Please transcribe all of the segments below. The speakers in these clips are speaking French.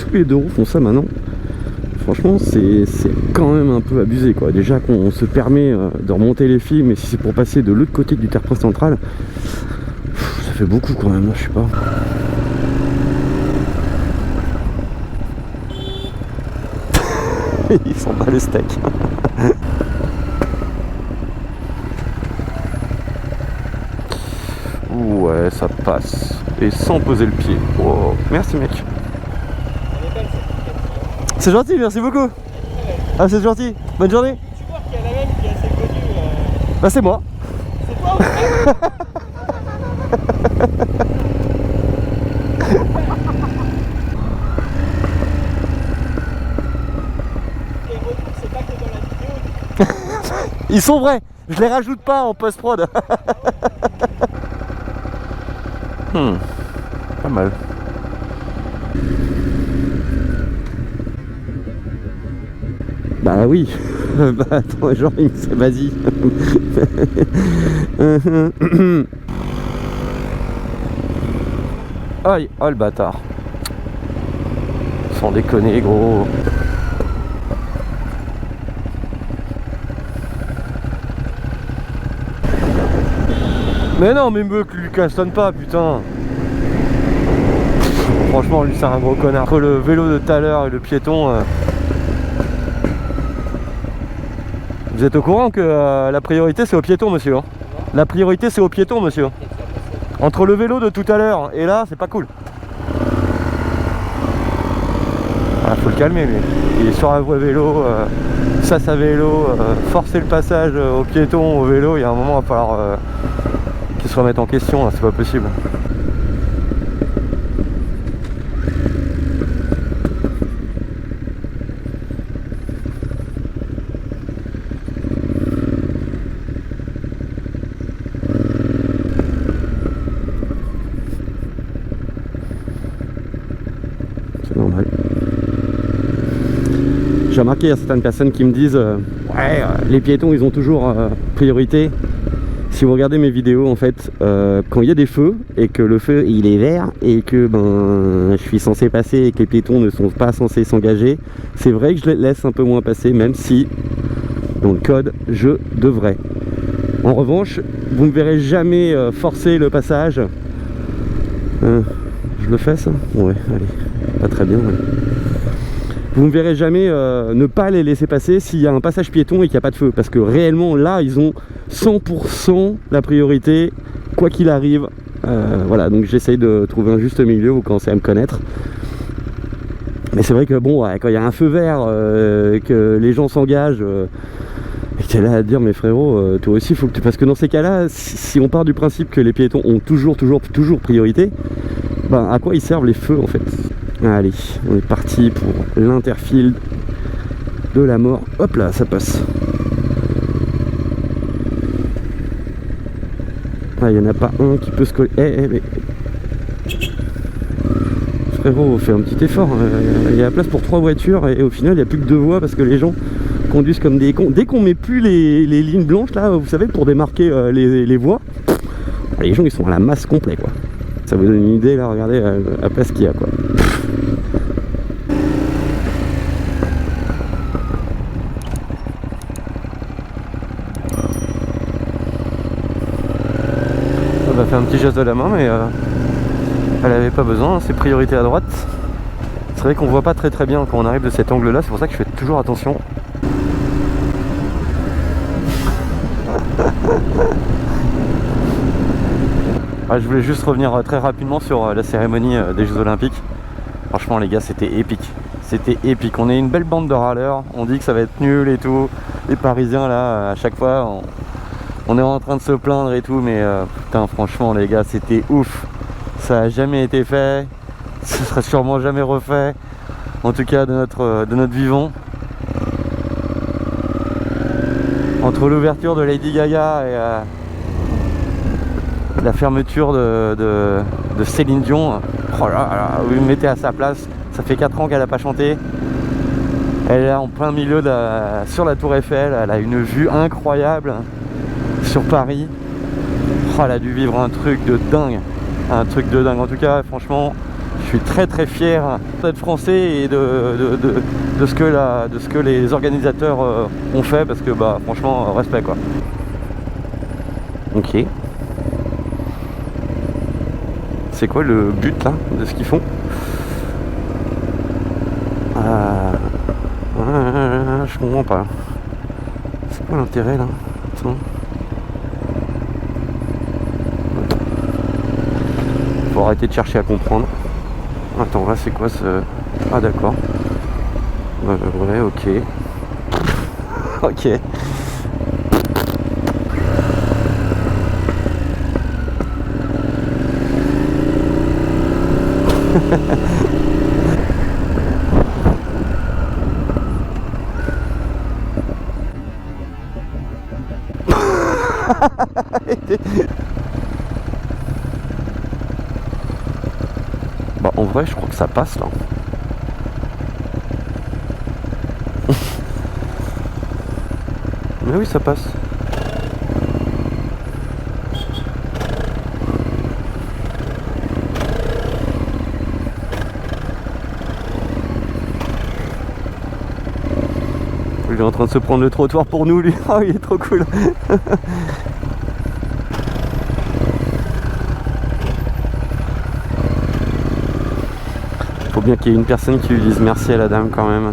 tous les deux roues font ça maintenant. Franchement, c'est quand même un peu abusé, quoi. Déjà qu'on se permet de remonter les fils, mais si c'est pour passer de l'autre côté du terre-plein central, ça fait beaucoup quand même, je sais pas. Ils sont pas les steaks. Ouais, ça passe. Et sans poser le pied. Wow. Merci, mec. C'est gentil, merci beaucoup. Ah, c'est gentil. Bonne journée. Tu vois qu'il y a la même qui est assez connue. Bah, c'est moi. C'est toi aussi. Les retours, c'est pas que dans la vidéo. Ils sont vrais. Je les rajoute pas en post-prod. Pas mal. Bah oui. Bah attends, genre, vas-y. Aïe, oh le bâtard. Sans déconner, gros. Mais non, mais me lui cassonne pas, putain. Franchement, lui, c'est un gros connard. Entre le vélo de tout à l'heure et le piéton. Vous êtes au courant que la priorité, c'est au piéton, monsieur, hein? La priorité, c'est au piéton, monsieur. Entre le vélo de tout à l'heure et là, c'est pas cool. Ah, faut le calmer, lui. Il est sur un vrai vélo, ça vélo, forcer le passage au piéton, au vélo. Il y a un moment, il va falloir qu'il se remette en question, là, c'est pas possible. Normal. J'ai remarqué, il y a certaines personnes qui me disent ouais, les piétons ils ont toujours priorité. Si vous regardez mes vidéos, en fait, quand il y a des feux et que le feu il est vert et que je suis censé passer et que les piétons ne sont pas censés s'engager, c'est vrai que je les laisse un peu moins passer, même si dans le code je devrais. En revanche, vous ne verrez jamais forcer le passage. Je le fais ça? Ouais, allez. Pas très bien, ouais. Vous ne verrez jamais ne pas les laisser passer s'il y a un passage piéton et qu'il n'y a pas de feu, parce que réellement là ils ont 100% la priorité quoi qu'il arrive. Voilà, donc j'essaye de trouver un juste milieu. Vous commencez à me connaître, mais c'est vrai que bon, ouais, quand il y a un feu vert, que les gens s'engagent et que tu es là à dire mais frérot, toi aussi faut que tu... parce que dans ces cas là, si on part du principe que les piétons ont toujours priorité, ben à quoi ils servent les feux en fait? Allez, on est parti pour l'interfield de la mort. Hop là, ça passe. Ah, il n'y en a pas un qui peut se coller. Mais... frérot, fais un petit effort. Il y a la place pour 3 voitures et au final, il n'y a plus que 2 voies parce que les gens conduisent comme des cons. Dès qu'on met plus les lignes blanches, là, vous savez, pour démarquer les voies, les gens, ils sont à la masse complète, quoi. Ça vous donne une idée, là, regardez la place qu'il y a, quoi. On va faire un petit geste de la main, mais elle avait pas besoin, c'est priorité à droite. C'est vrai qu'on voit pas très bien quand on arrive de cet angle là, c'est pour ça que je fais toujours attention. Ah, je voulais juste revenir très rapidement sur la cérémonie des Jeux Olympiques. Franchement les gars, c'était épique. C'était épique. On est une belle bande de râleurs, on dit que ça va être nul et tout. Les Parisiens là, à chaque fois, on est en train de se plaindre et tout, mais putain franchement les gars, c'était ouf. Ça a jamais été fait, ce sera sûrement jamais refait, en tout cas de notre vivant. Entre l'ouverture de Lady Gaga et la fermeture de Céline Dion, oh là là, vous me mettez à sa place. Ça fait 4 ans qu'elle n'a pas chanté. Elle est en plein milieu sur la tour Eiffel, elle a une vue incroyable sur Paris. Oh, elle a dû vivre un truc de dingue. Un truc de dingue. En tout cas, franchement, Je suis très très fier d'être français et de ce que les organisateurs ont fait, parce que bah franchement respect quoi. Ok. C'est quoi le but là de ce qu'ils font? Je comprends pas. C'est quoi l'intérêt là? Attends. Faut arrêter de chercher à comprendre. Attends, là c'est quoi ce... Ah d'accord. Ouais, ok. Ok. Bah en vrai je crois que ça passe là. Mais oui ça passe. Il est en train de se prendre le trottoir pour nous lui. Oh il est trop cool. Faut bien qu'il y ait une personne qui lui dise merci à la dame quand même.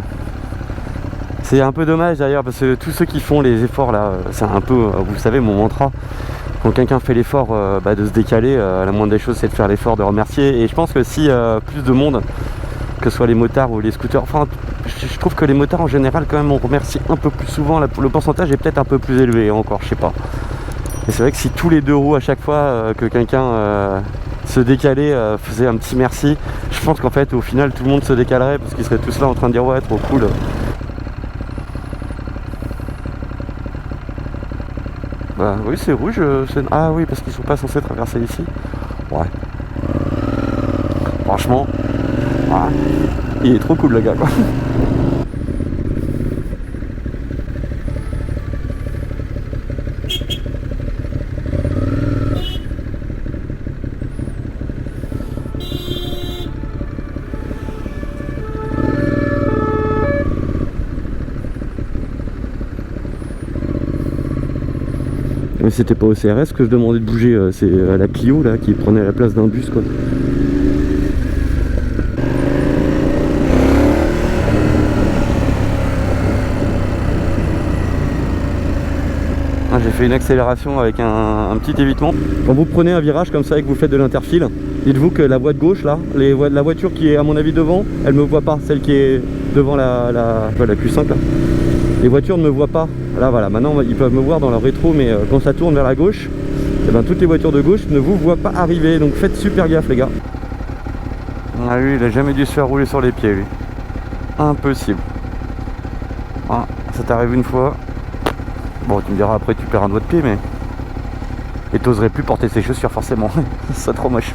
C'est un peu dommage d'ailleurs parce que tous ceux qui font les efforts là, c'est un peu, vous savez, mon mantra. Quand quelqu'un fait l'effort de se décaler, la moindre des choses c'est de faire l'effort de remercier. Et je pense que si plus de monde, que ce soit les motards ou les scooters, enfin je trouve que les motards en général quand même on remercie un peu plus souvent, le pourcentage est peut-être un peu plus élevé encore, je sais pas. Et c'est vrai que si tous les deux roues à chaque fois que quelqu'un se décalait faisait un petit merci, je pense qu'en fait au final tout le monde se décalerait parce qu'ils seraient tous là en train de dire ouais trop cool. Bah oui c'est rouge, ah oui parce qu'ils sont pas censés traverser ici. Ouais. Franchement, ouais. Il est trop cool le gars quoi. Mais c'était pas au CRS que je demandais de bouger, c'est à la Clio là qui prenait la place d'un bus quoi. J'ai fait une accélération avec un petit évitement. Quand vous prenez un virage comme ça et que vous faites de l'interfile, dites-vous que la voie de gauche là, la voiture qui est à mon avis devant, elle me voit pas, celle qui est devant la Q5 là. Les voitures ne me voient pas. Là voilà, maintenant ils peuvent me voir dans leur rétro, mais quand ça tourne vers la gauche, et ben, toutes les voitures de gauche ne vous voient pas arriver. Donc faites super gaffe les gars. Ah lui, il a jamais dû se faire rouler sur les pieds lui. Impossible. Ah, ça t'arrive une fois. Bon tu me diras après tu perds un doigt de pied mais... Et t'oserais plus porter ses chaussures forcément. C'est trop moche.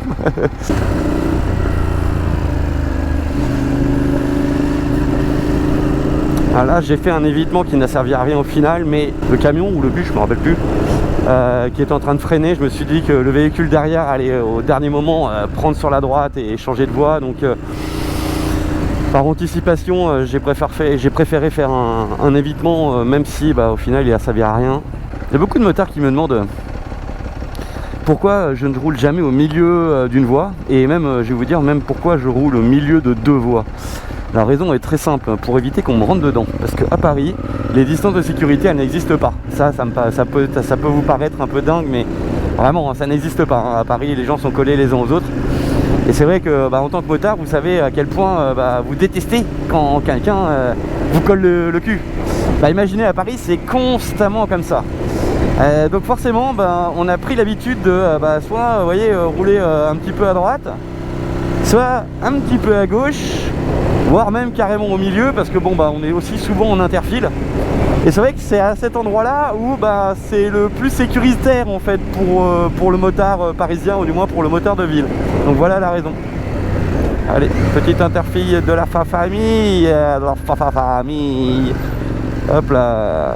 Ah là j'ai fait un évitement qui n'a servi à rien au final, mais le camion ou le bus je me rappelle plus qui était en train de freiner, je me suis dit que le véhicule derrière allait au dernier moment prendre sur la droite et changer de voie, donc par anticipation j'ai préféré faire un évitement même si au final il a servi à rien. Il y a beaucoup de motards qui me demandent pourquoi je ne roule jamais au milieu d'une voie, et même je vais vous dire même pourquoi je roule au milieu de deux voies. La raison est très simple, pour éviter qu'on me rentre dedans. Parce qu'à Paris, les distances de sécurité, elles n'existent pas. Ça peut vous paraître un peu dingue, mais vraiment, ça n'existe pas. À Paris, les gens sont collés les uns aux autres. Et c'est vrai que en tant que motard, vous savez à quel point vous détestez quand quelqu'un vous colle le cul. Imaginez, à Paris, c'est constamment comme ça. Donc forcément, on a pris l'habitude de soit vous voyez, rouler un petit peu à droite, soit un petit peu à gauche, voire même carrément au milieu, parce que on est aussi souvent en interfile. Et c'est vrai que c'est à cet endroit là où c'est le plus sécuritaire en fait pour le motard parisien, ou du moins pour le motard de ville. Donc voilà la raison. Allez, petite interfile de la famille, hop là.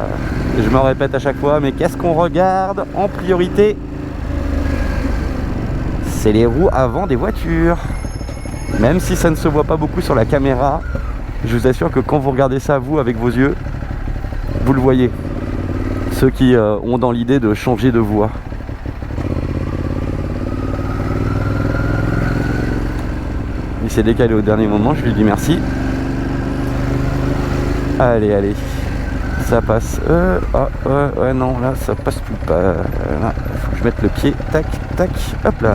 Je me répète à chaque fois, mais qu'est-ce qu'on regarde en priorité? C'est les roues avant des voitures. Même si ça ne se voit pas beaucoup sur la caméra, je vous assure que quand vous regardez ça vous avec vos yeux, vous le voyez. Ceux qui ont dans l'idée de changer de voie. Il s'est décalé au dernier moment, je lui dis merci. Allez, allez. Ça passe. Ouais, non, là, ça passe plus pas. Là, faut que je mette le pied. Tac, tac, hop là.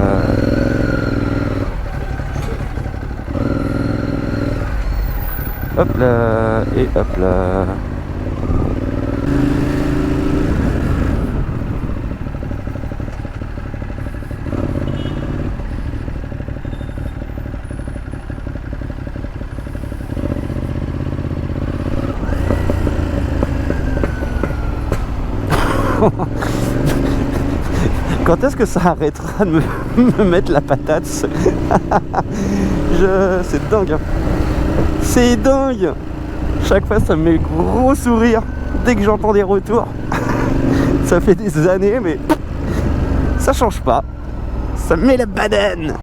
Hop là, et hop là. Quand est-ce que ça arrêtera de me mettre la patate? C'est dingue, hein. C'est dingue. Chaque fois ça me met gros sourire dès que j'entends des retours. Ça fait des années mais ça change pas. Ça me met la banane.